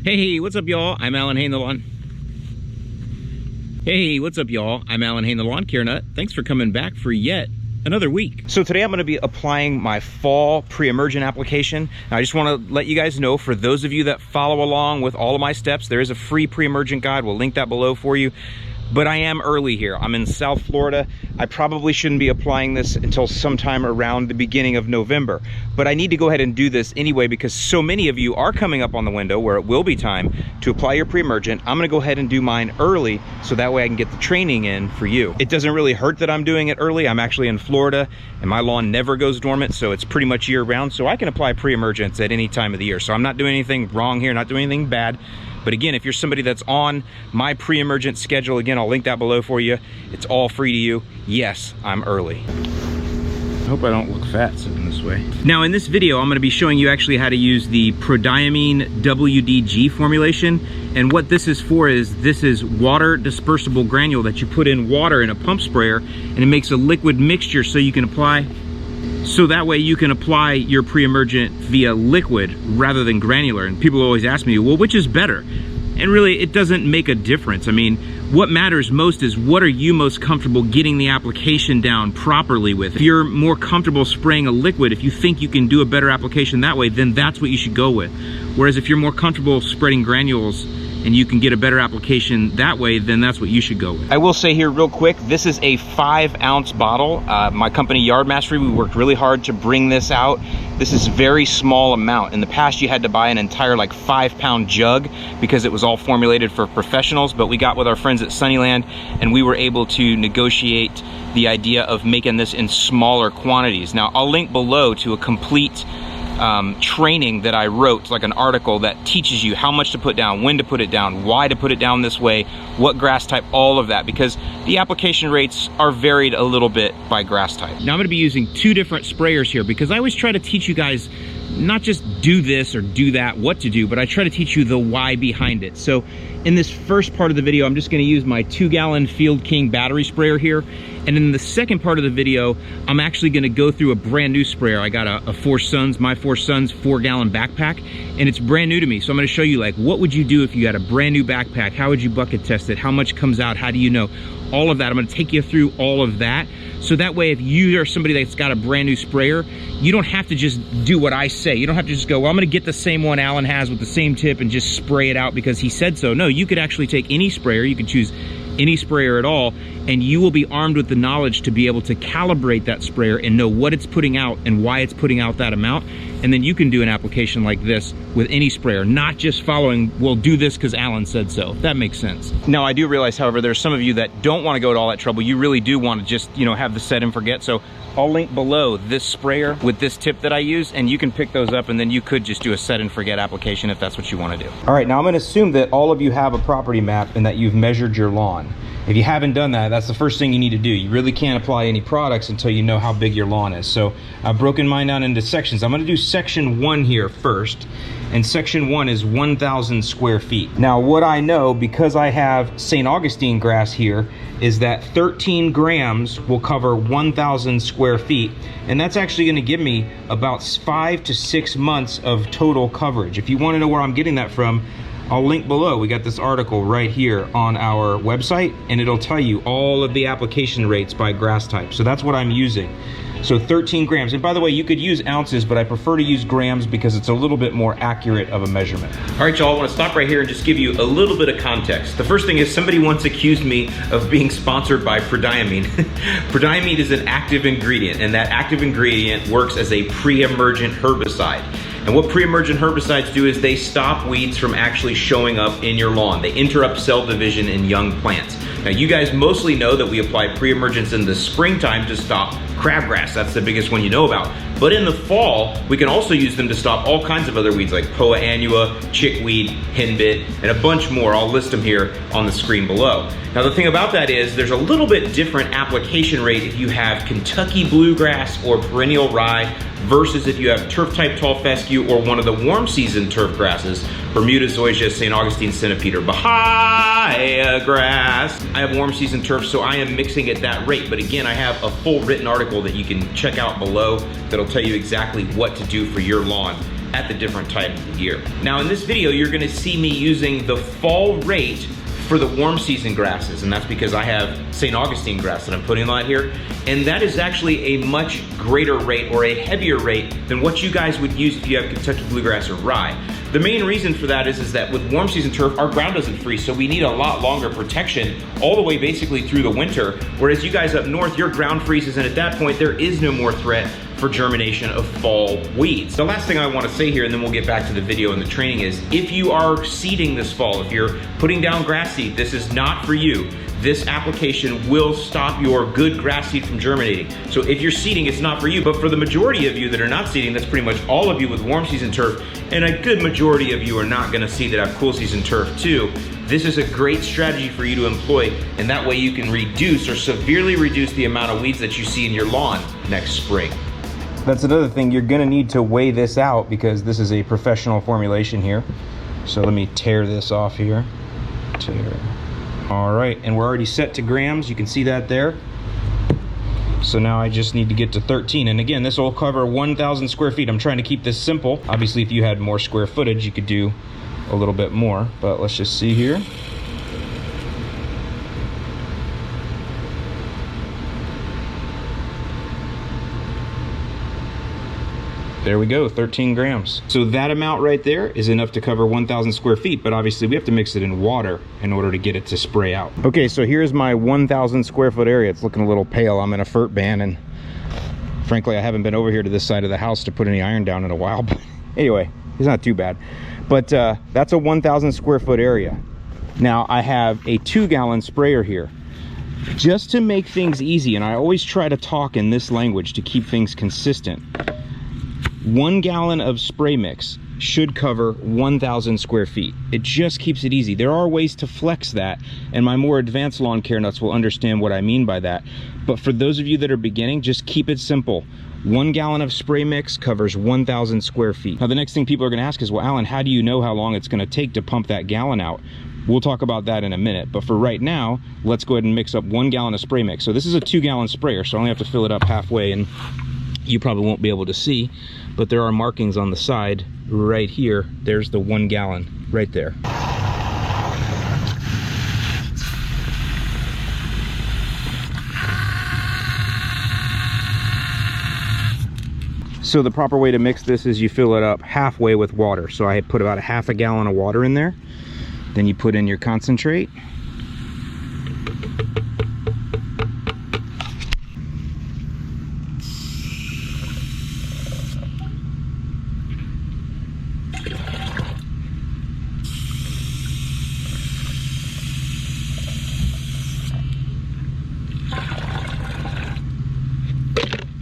Hey, what's up, y'all? I'm Alan Hain, the lawn. Hey, what's up, y'all? I'm Alan Hain, the lawn care nut. Thanks for coming back for yet another week. So today I'm going to be applying my fall pre-emergent application. Now, I just want to let you guys know, for those of you that follow along with all of my steps, there is a free pre-emergent guide. We'll link that below for you. But I am early here. I'm in South Florida. I probably shouldn't be applying this until sometime around the beginning of November. But I need to go ahead and do this anyway because so many of you are coming up on the window where it will be time to apply your pre-emergent. I'm gonna go ahead and do mine early so that way I can get the training in for you. It doesn't really hurt that I'm doing it early. I'm actually in Florida and my lawn never goes dormant, so it's pretty much year round. So I can apply pre-emergents at any time of the year. So I'm not doing anything wrong here, not doing anything bad. But again, if you're somebody that's on my pre-emergent schedule, again, I'll link that below for you. It's all free to you. Yes, I'm early. I hope I don't look fat sitting this way. Now in this video, I'm gonna be showing you actually how to use the Prodiamine WDG formulation. And what this is for is, this is water dispersible granule that you put in water in a pump sprayer, and it makes a liquid mixture so you can apply. So that way you can apply your pre-emergent via liquid rather than granular. And people always ask me, well, which is better? And really, it doesn't make a difference. I mean, what matters most is what are you most comfortable getting the application down properly with. If you're more comfortable spraying a liquid, if you think you can do a better application that way, then that's what you should go with. Whereas if you're more comfortable spreading granules and you can get a better application that way, then that's what you should go with. I will say here real quick, this is a 5-ounce bottle. My company Yard Mastery, we worked really hard to bring this out. This is a very small amount. In the past, you had to buy an entire like 5-pound jug because it was all formulated for professionals, but we got with our friends at Sunnyland and we were able to negotiate the idea of making this in smaller quantities. Now, I'll link below to a complete training that I wrote, like an article that teaches you how much to put down, when to put it down, why to put it down this way, what grass type, all of that, because the application rates are varied a little bit by grass type. Now I'm going to be using 2 different sprayers here because I always try to teach you guys not just do this or do that, what to do, but I try to teach you the why behind it. So in this first part of the video, I'm just going to use my 2-gallon Field King battery sprayer here. And in the second part of the video, I'm actually going to go through a brand new sprayer. I got a Four Sons, my Four Sons 4-gallon backpack, and it's brand new to me. So I'm going to show you, like, what would you do if you had a brand new backpack? How would you bucket test it? How much comes out? How do you know? All of that. I'm going to take you through all of that. So that way, if you are somebody that's got a brand new sprayer, you don't have to just do what I say. You don't have to just go, well, I'm going to get the same one Alan has with the same tip and just spray it out because he said so. No, you could actually take any sprayer. You could choose any sprayer at all, and you will be armed with the knowledge to be able to calibrate that sprayer and know what it's putting out and why it's putting out that amount. And then you can do an application like this with any sprayer, not just following, well, do this because Alan said so, if that makes sense. Now, I do realize, however, there's some of you that don't want to go to all that trouble. You really do want to just, you know, have the set and forget. So I'll link below this sprayer with this tip that I use, and you can pick those up, and then you could just do a set and forget application if that's what you want to do. All right, now I'm going to assume that all of you have a property map and that you've measured your lawn. If you haven't done that, that's the first thing you need to do. You really can't apply any products until you know how big your lawn is. So I've broken mine down into sections. I'm going to do section 1 here first, and section 1 is 1,000 square feet. Now, what I know, because I have St. Augustine grass here, is that 13 grams will cover 1,000 square feet, and that's actually going to give me about 5 to 6 months of total coverage. If you want to know where I'm getting that from, I'll link below. We got this article right here on our website, and it'll tell you all of the application rates by grass type. So that's what I'm using. So 13 grams. And by the way, you could use ounces, but I prefer to use grams because it's a little bit more accurate of a measurement. All right, y'all, I want to stop right here and just give you a little bit of context. The first thing is, somebody once accused me of being sponsored by Prodiamine. Prodiamine is an active ingredient, and that active ingredient works as a pre-emergent herbicide. And what pre-emergent herbicides do is they stop weeds from actually showing up in your lawn. They interrupt cell division in young plants. Now, you guys mostly know that we apply pre-emergents in the springtime to stop crabgrass. That's the biggest one you know about. But in the fall, we can also use them to stop all kinds of other weeds like Poa annua, chickweed, henbit, and a bunch more. I'll list them here on the screen below. Now, the thing about that is there's a little bit different application rate if you have Kentucky bluegrass or perennial rye versus if you have turf type tall fescue or one of the warm season turf grasses, Bermuda zoysia, St. Augustine centipede, or Bahia grass. I have warm season turf, so I am mixing at that rate. But again, I have a full written article that you can check out below that'll tell you exactly what to do for your lawn at the different time of the year. Now in this video, you're gonna see me using the fall rate for the warm season grasses, and that's because I have St. Augustine grass that I'm putting on here, and that is actually a much greater rate or a heavier rate than what you guys would use if you have Kentucky bluegrass or rye. The main reason for that is that with warm season turf, our ground doesn't freeze, so we need a lot longer protection all the way basically through the winter, whereas you guys up north, your ground freezes, and at that point, there is no more threat for germination of fall weeds. The last thing I want to say here, and then we'll get back to the video and the training, is if you are seeding this fall, if you're putting down grass seed, this is not for you. This application will stop your good grass seed from germinating. So if you're seeding, it's not for you, but for the majority of you that are not seeding, that's pretty much all of you with warm season turf, and a good majority of you are not gonna seed that have cool season turf too. This is a great strategy for you to employ, and that way you can reduce or severely reduce the amount of weeds that you see in your lawn next spring. That's another thing, you're gonna need to weigh this out because this is a professional formulation here. So let me tear this off here. All right, and we're already set to grams. You can see that there. So now I just need to get to 13. And again, this will cover 1,000 square feet. I'm trying to keep this simple. Obviously, if you had more square footage, you could do a little bit more, but let's just see here. There we go, 13 grams. So that amount right there is enough to cover 1,000 square feet, but obviously we have to mix it in water in order to get it to spray out. Okay, so here's my 1,000 square foot area. It's looking a little pale. I'm in a fert ban, and frankly, I haven't been over here to this side of the house to put any iron down in a while, but anyway, it's not too bad. But that's a 1,000 square foot area. Now I have a 2-gallon sprayer here. Just to make things easy, and I always try to talk in this language to keep things consistent, 1 gallon of spray mix should cover 1,000 square feet. It just keeps it easy. There are ways to flex that, and my more advanced lawn care nuts will understand what I mean by that. But for those of you that are beginning, just keep it simple. 1 gallon of spray mix covers 1,000 square feet. Now the next thing people are gonna ask is, well, Alan, how do you know how long it's gonna take to pump that gallon out? We'll talk about that in a minute, but for right now, let's go ahead and mix up 1 gallon of spray mix. So this is a 2-gallon sprayer, so I only have to fill it up halfway, and you probably won't be able to see, but there are markings on the side right here. There's the 1 gallon right there. So the proper way to mix this is you fill it up halfway with water. So I put about a half a gallon of water in there. Then you put in your concentrate.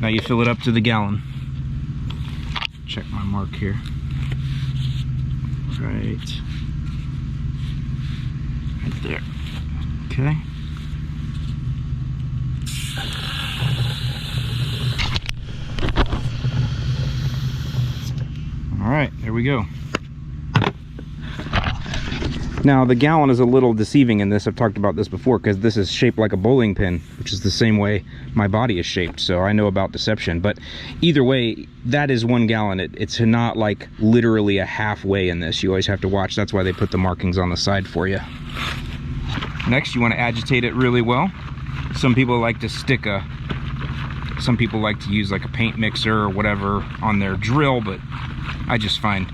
Now you fill it up to the gallon. Check my mark here. Right there. Okay. All right, there we go. Now the gallon is a little deceiving in this. I've talked about this before because this is shaped like a bowling pin, which is the same way my body is shaped, so I know about deception. But either way, that is 1 gallon. It's not like literally a halfway in this. You always have to watch. That's why they put the markings on the side for you. Next, you want to agitate it really well. Some people like to some people like to use like a paint mixer or whatever on their drill, but I just find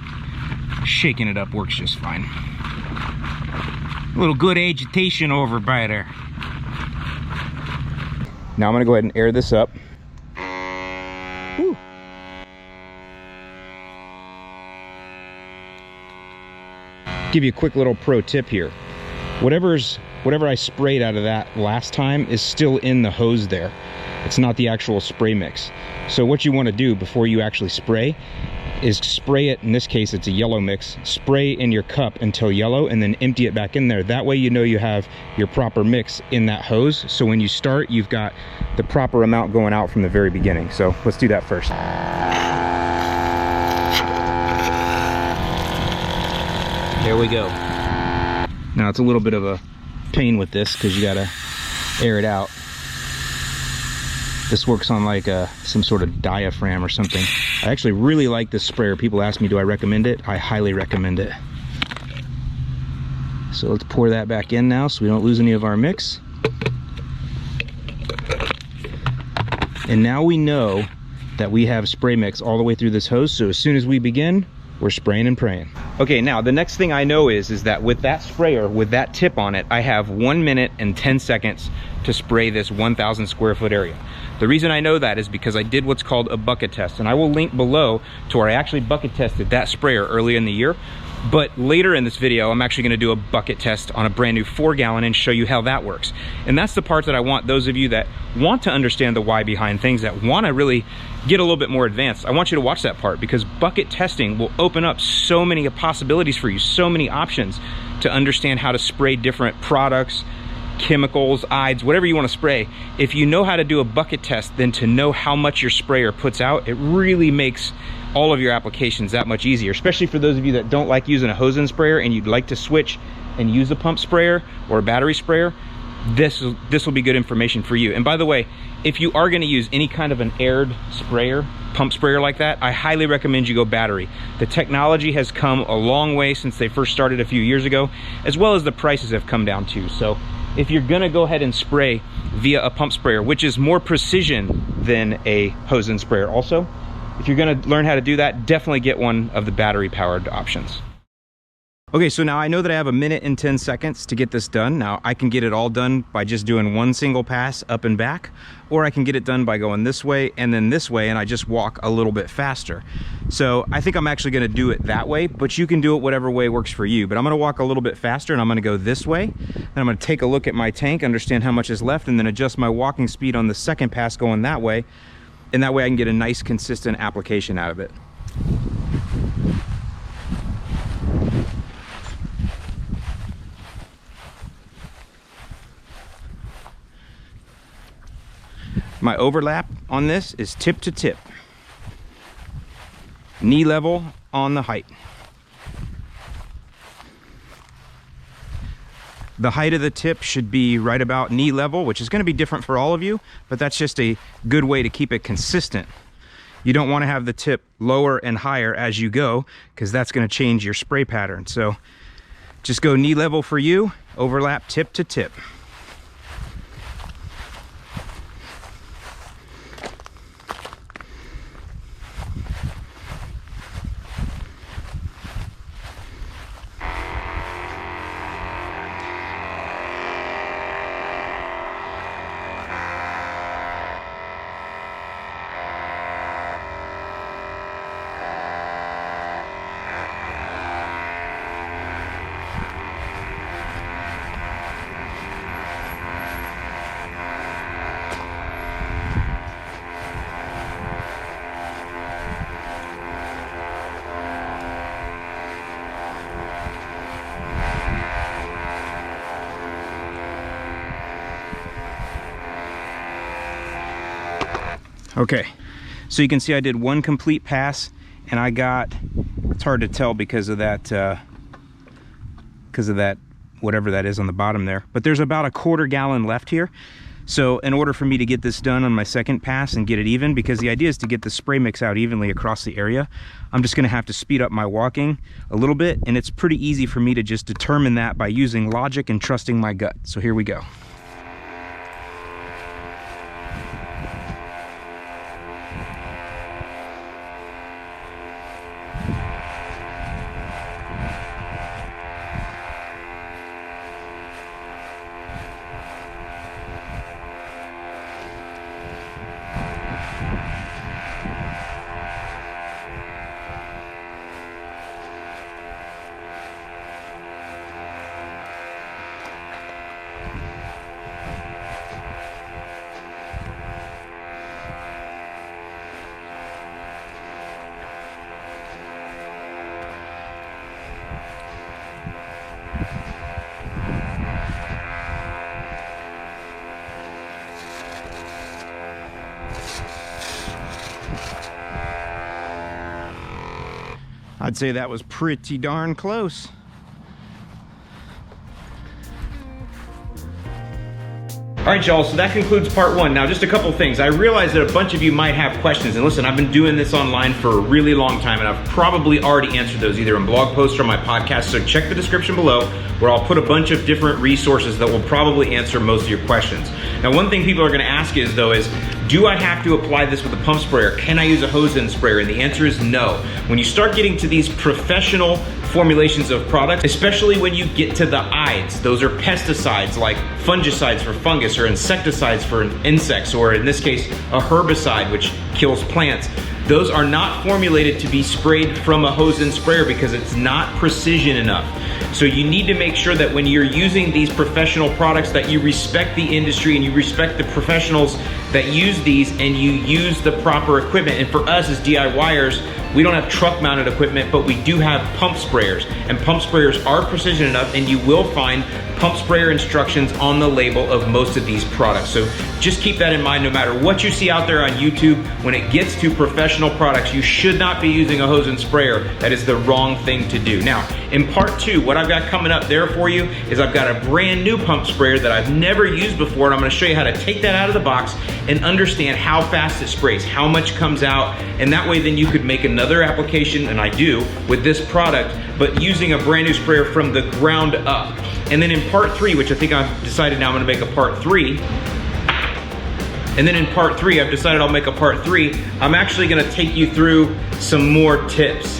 shaking it up works just fine. A little good agitation over by there. Now I'm gonna go ahead and air this up. Woo. Give you a quick little pro tip here. Whatever I sprayed out of that last time is still in the hose there. It's not the actual spray mix. So what you want to do before you actually spray is spray it, in this case it's a yellow mix, spray in your cup until yellow and then empty it back in there. That way you know you have your proper mix in that hose, so when you start you've got the proper amount going out from the very beginning. So let's do that first. There we go. Now it's a little bit of a pain with this because you gotta air it out. This works on like some sort of diaphragm or something. I actually really like this sprayer. People ask me, do I recommend it? I highly recommend it. So let's pour that back in now so we don't lose any of our mix. And now we know that we have spray mix all the way through this hose. So as soon as we begin, we're spraying and praying. Okay, now the next thing I know is that with that sprayer, with that tip on it, I have 1 minute and 10 seconds to spray this 1,000 square foot area. The reason I know that is because I did what's called a bucket test, and I will link below to where I actually bucket tested that sprayer early in the year. But later in this video, I'm actually gonna do a bucket test on a brand new 4-gallon and show you how that works. And that's the part that I want those of you that want to understand the why behind things, that wanna really get a little bit more advanced. I want you to watch that part, because bucket testing will open up so many possibilities for you, so many options to understand how to spray different products, chemicals, ides, whatever you want to spray. If you know how to do a bucket test, then to know how much your sprayer puts out, it really makes all of your applications that much easier, especially for those of you that don't like using a hose and sprayer and you'd like to switch and use a pump sprayer or a battery sprayer. This will be good information for you. And by the way, if you are going to use any kind of an aired sprayer, pump sprayer like that, I highly recommend you go battery. The technology has come a long way since they first started a few years ago, as well as the prices have come down too. So if you're gonna go ahead and spray via a pump sprayer, which is more precision than a hose and sprayer also, if you're gonna learn how to do that, definitely get one of the battery powered options. Okay, so now I know that I have 1 minute and 10 seconds to get this done. Now I can get it all done by just doing one single pass up and back, or I can get it done by going this way and then this way, and I just walk a little bit faster. So I think I'm actually gonna do it that way, but you can do it whatever way works for you. But I'm gonna walk a little bit faster and I'm gonna go this way. Then I'm gonna take a look at my tank, understand how much is left, and then adjust my walking speed on the second pass going that way. And that way I can get a nice consistent application out of it. My overlap on this is tip to tip, knee level on the height. The height of the tip should be right about knee level, which is going to be different for all of you, but that's just a good way to keep it consistent. You don't want to have the tip lower and higher as you go, because that's going to change your spray pattern. So just go knee level for you, overlap tip to tip. Okay, so you can see I did one complete pass, and I got, it's hard to tell because of that whatever that is on the bottom there, but there's about a 1/4 gallon left here. So in order for me to get this done on my second pass and get it even, because the idea is to get the spray mix out evenly across the area, I'm just gonna have to speed up my walking a little bit, and it's pretty easy for me to just determine that by using logic and trusting my gut. So here we go. I'd say that was pretty darn close. All right, y'all, so that concludes part one. Now, just a couple things. I realize that a bunch of you might have questions, and listen, I've been doing this online for a really long time, and I've probably already answered those either in blog posts or my podcast, so check the description below where I'll put a bunch of different resources that will probably answer most of your questions. Now, one thing people are gonna ask is, do I have to apply this with a pump sprayer? Can I use a hose end sprayer? And the answer is no. When you start getting to these professional formulations of products, especially when you get to the ides, those are pesticides like fungicides for fungus or insecticides for insects, or in this case, a herbicide which kills plants. Those are not formulated to be sprayed from a hose end sprayer because it's not precision enough. So you need to make sure that when you're using these professional products that you respect the industry and you respect the professionals that use these, and you use the proper equipment. And for us as DIYers, we don't have truck mounted equipment, but we do have pump sprayers, and pump sprayers are precision enough, and you will find pump sprayer instructions on the label of most of these products. So just keep that in mind. No matter what you see out there on YouTube, when it gets to professional products, you should not be using a hose and sprayer. That is the wrong thing to do. Now, in part two, what I've got coming up there for you is I've got a brand new pump sprayer that I've never used before, and I'm gonna show you how to take that out of the box and understand how fast it sprays, how much comes out, and that way then you could make another application, and I do, with this product, but using a brand new sprayer from the ground up. And then in part three, which I think I've decided now I'm gonna make a part three, and then in part three, I've decided I'll make a part three, I'm actually gonna take you through some more tips.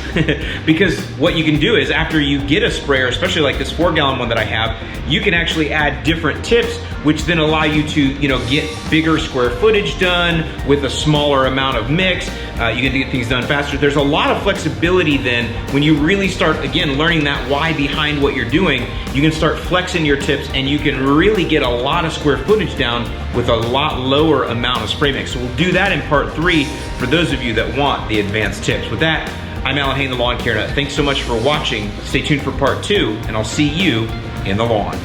Because what you can do is after you get a sprayer, especially like this 4-gallon one that I have, you can actually add different tips which then allow you to get bigger square footage done with a smaller amount of mix. You can get things done faster. There's a lot of flexibility then when you really start, again, learning that why behind what you're doing. You can start flexing your tips and you can really get a lot of square footage down with a lot lower amount of spray mix. So we'll do that in part three for those of you that want the advanced tips. With that, I'm Alan Hain, the Lawn Care Nut. Thanks so much for watching. Stay tuned for part two, and I'll see you in the lawn.